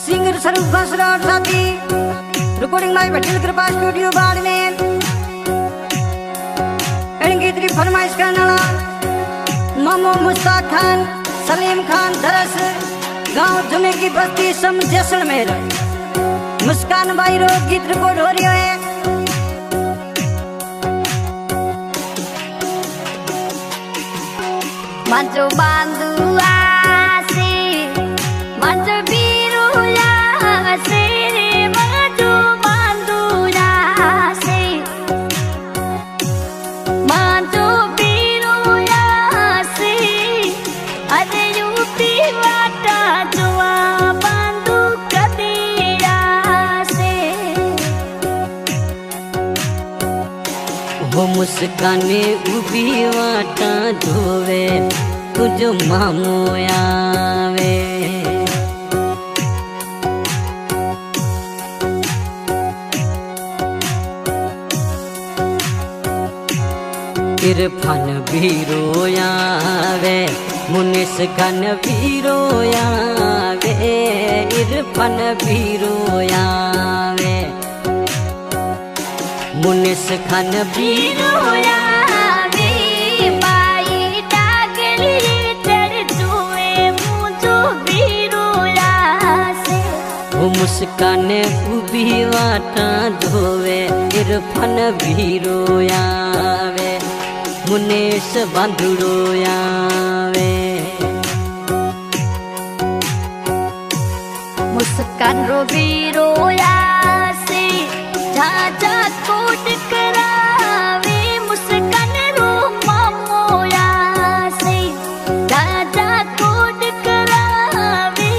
Singer स्वरूप घोषणा और साथी रिकॉर्डिंग माई भट्टिल कृपा स्टूडियो बाड़मेर। गीत की फरमाइश करने वाला मामू मुश्ताक खान, सलीम खान धरस, गांव जुमे की बस्ती सम जैसलमेर। मुस्कान भाई रो गीत रिकॉर्ड हो रही है। मंजो बांधू आसे मंजो बीरू आसे रे मंजो बांधू आसे मंजो बीरू आसे अरे यूपी वाटा जुआ बांधू कदिया से वो मुस्काने उभी वाटा धोवे तुझो मामू आवे। इरफान भी रोयावे, मुनिस खान भी रोयावे, इरफान भी रोयावे, मुनिस खान भी रोयावे। मुस्कान उभी वाटा धोवे, इरफान भी रोयावे, मुनेश बांधू रोयावे। मुस्कान रो भी रोयासे झाझा कोट करावे, मुस्कान रो मामोया से झाझा कोट करावे।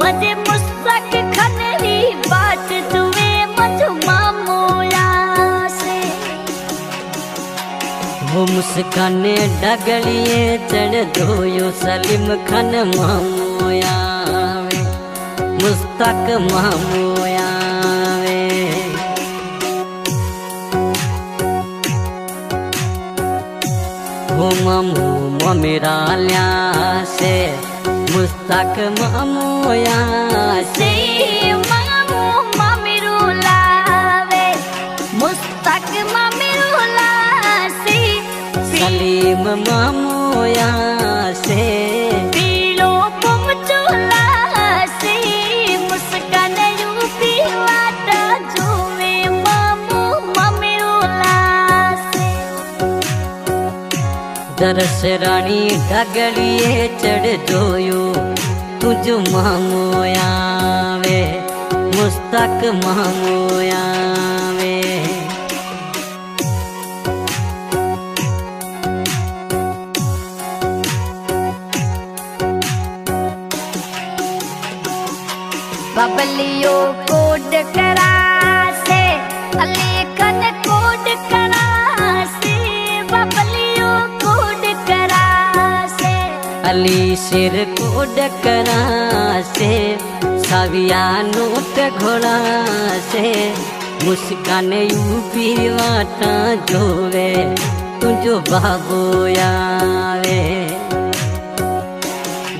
मजे वो मुस्काने डगलिए चढ़ धोयो, सलीम खान मामोयावे, मुस्ताक मामोयावे। वो मामू ममेरा ल्या से मुस्ताक मामोया से मामू ममेरू लावे, मुस्ताक ममेरू लासे सलीम मामोया से पीलो पुमचुला से मुस्कान यूपी वाटा जुमे मामू ममेरूला से। दरस रानी डगलिए चढ़ धोयो तुझो मामोयावे, मुस्ताक मामोयावे। बबलियो कोड करासे अलेखन कोड करासे, बबलियो कोड करासे अली सिर कोड करासे, साविया नोट घोड़ा से मुस्कान यूपी वाटा जोवे तुझो बाबोयावे।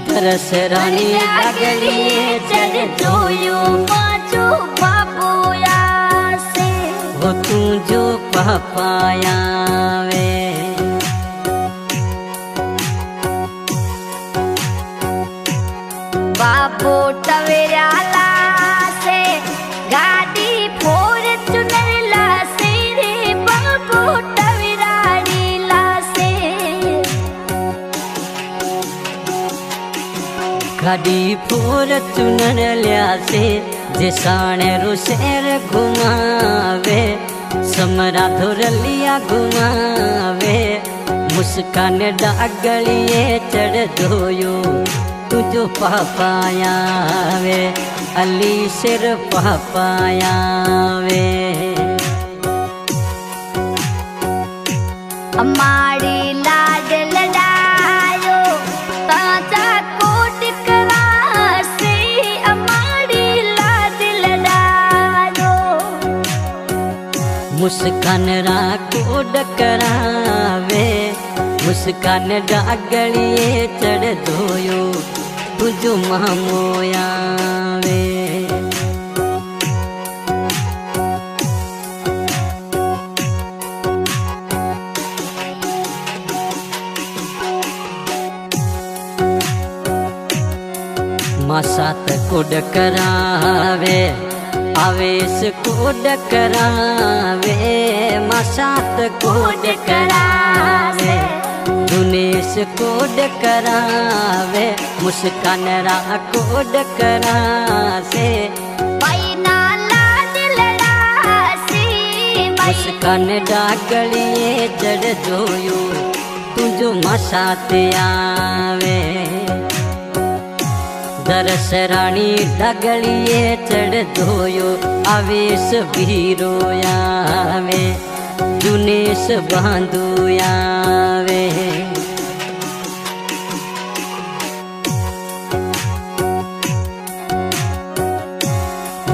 दरस रानी डगलिए चढ़ जोयो पाचो बाबूया से वो तुझो पापायावे। बाबू टवेराला से गाड़ी फोर चुनरला से रे बाबू टवेराड़ीला से गाड़ी फोर चुनर लिया से जिसाने रुशेर घुमावे, समरा धुरलिया घुमावे, मुस्कान डगलिए चढ़ धोयो तुझो पापायावे, अली सिर पापायावे। हमारी लाड लड़ायो ताजा कोट करासे, हमारी लाड लड़ायो मुस्कान रा कोड करावे, मुस्कान डगलिए चढ़ धोयो तुझो मामोयावे। मसात कोड करावे आवेश कोड करावे मसात कोड करावे दुनेश कोड करावे मुस्कान रा कोड करासे मुस्कान डागलिए चढ़ जोयो तुझो मसाते आवे दरस रानी डागलिए चढ़ जोयो आवेश भीरो आवे जुनेश बांधु आवे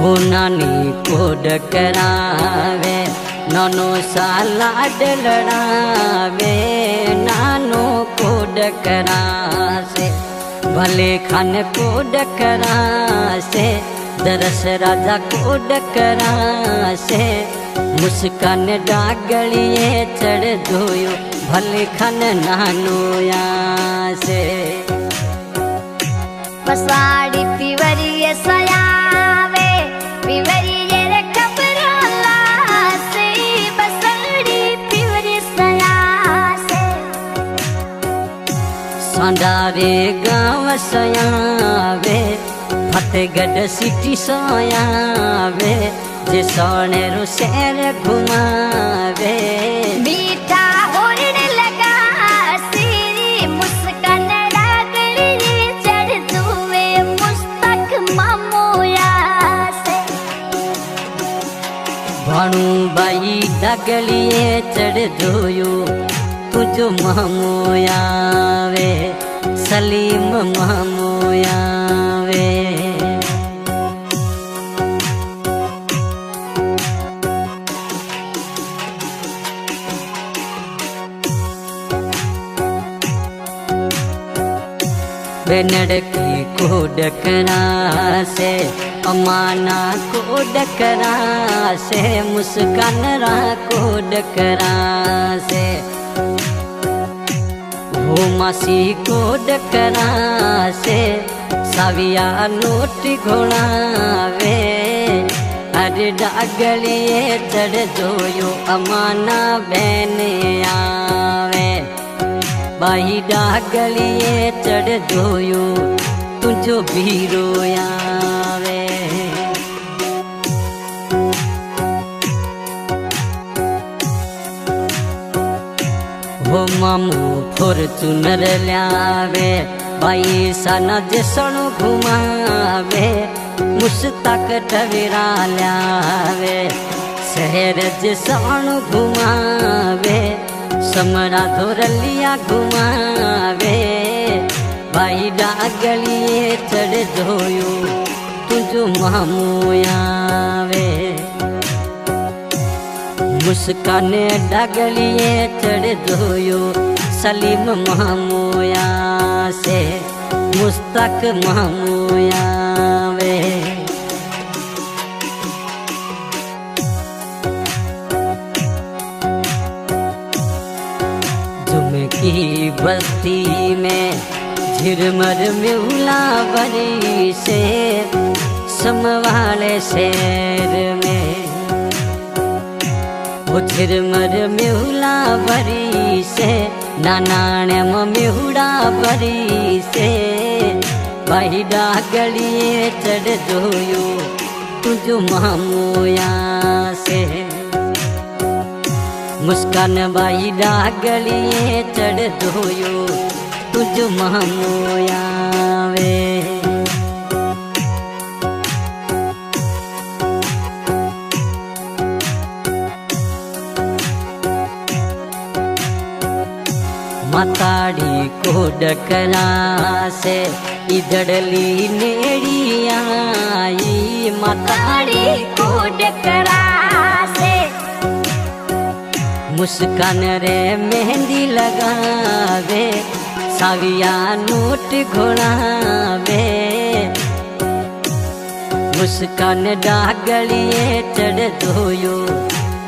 हो नानी कोड करावे नानो सालाड लड़ावे नानो कोड करासे भले खान कोड करासे दरस राजा कोड करासे मुस्कान डागलिए चढ़ जोयो भले खान नानो यासे पसाड़ी पिवरिये सयावे पिवरिये रे खबरोला से पसाड़ी पिवरी सयासे सांडारे गाँव सयावे फतेहगढ़ सिटी सयावे जे सोनेरो शहर घुमावे मीठा होने लगा सीरी मुस्कान डागली चढ़ दुए मुस्तक मामूया से भाणु बाई डागलिए चढ़ जोयो तुझो मामूयावे सलीम मामूयावे बेनड़ की कोड करासे अमाना कोड करासे मुस्कान रा कोड करासे हो मासी कोड करासे साविया नोट घोड़ावे अरे डागलिए चढ़ जोयो अमाना बहने आवे बाई डागलिए चढ़ जोयो तुझो भीरो आवे हो मामू फॉर्चूनर ल्यावे बाई साना जसणु घुमावे मुस्ताक टवेरा ल्यावे शहर जसणु घुमावे समरा धोरलिया घुमावे बाई डागलिए चढ़ जोयो तुझो मामूयावे मुस्कान डागलिए चढ़ जोयो सलीम मामूया से मुस्तक मामूयावे की बस्ती में झिरमर मेहुला बरी से समवाले शहर में वो झिरमर मेहुला बरी से नानाणे मेहुड़ा बरी से बाई डागलिए चढ़ जोयो तुझो मामूया से मुस्कान बाई डागलिए चढ़ जोयो तुझो मामूयावे माताड़ी कोड करासे इधड़ली नेड़ी आई माताड़ी कोड करासे मुस्कान रे मेहंदी लगावे साविया नोट घोड़ावे मुस्कान डागलिए चढ़ जोयो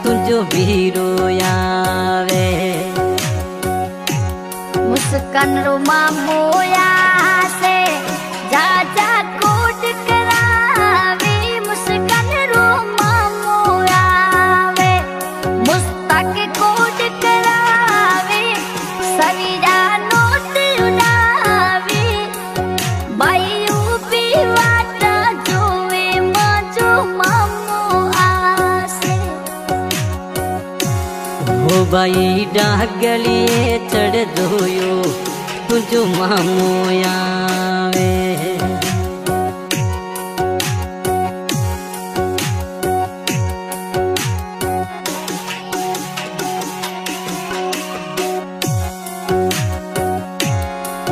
तुझो भीरो आवे मुस्कान रो मामूया से जा जा कोड बाई डागलिए चढ़ दोयो तुझो मामो आवे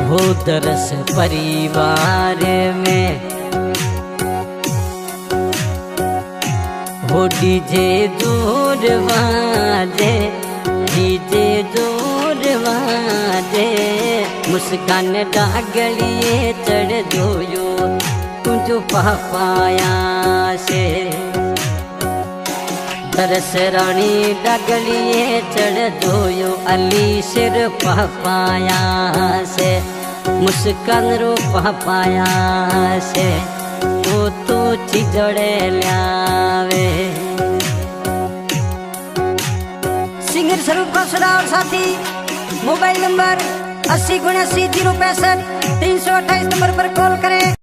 हो दरस परिवार में हो डीजे जोर वाजे डीजे जोर वाजे मुस्कान डागलिए चढ़ दोयो तुझो पापाया से दरस रानी डागलिए चढ़ दोयो अली सिर पापाया से मुस्कान रो पापाया से वो तो चिजड़े लावे सिंगर स्वरूप का सदा और साथी मोबाइल नंबर 80 × 80 065 328 नंबर पर कॉल करें।